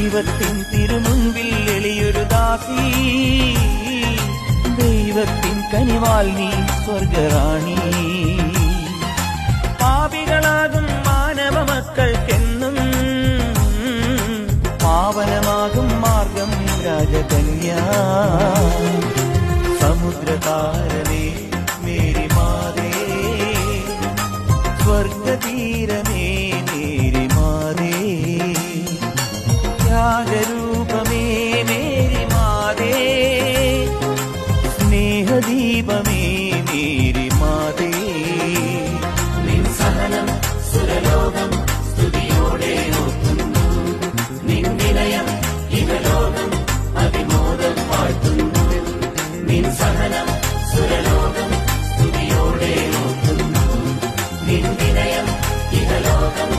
ദൈവത്തിൻ തിരുമുൻപിൽ എളിയൊരു ദാസി, ദൈവത്തിൻ കനിവാൽ നീ സ്വർഗറാണി. പാപികളാകും മാനവ മക്കൾക്കെന്നും പാവനമാകും മാർഗം രാജകന്യാ. സമുദ്രതാരമേ മേരി മാതേ, സ്വർഗതീരമേ മേരി മാതേ, ത്യാഗരൂപമേ മേരി മാതേ, സ്നേഹദീപമേ മേരി മാതേ. നിൻ സഹനം സുരലോകം സ്തുതിയോടെ ഓർക്കുന്നു, നിൻ വിനയം ഇഹലോകം അതിമോദം വാഴ്ത്തുന്നു. നിൻ സഹനം സുരലോകം സ്തുതിയോടെ ഓർക്കുന്നു, നിൻ വിനയം ഇഹലോകം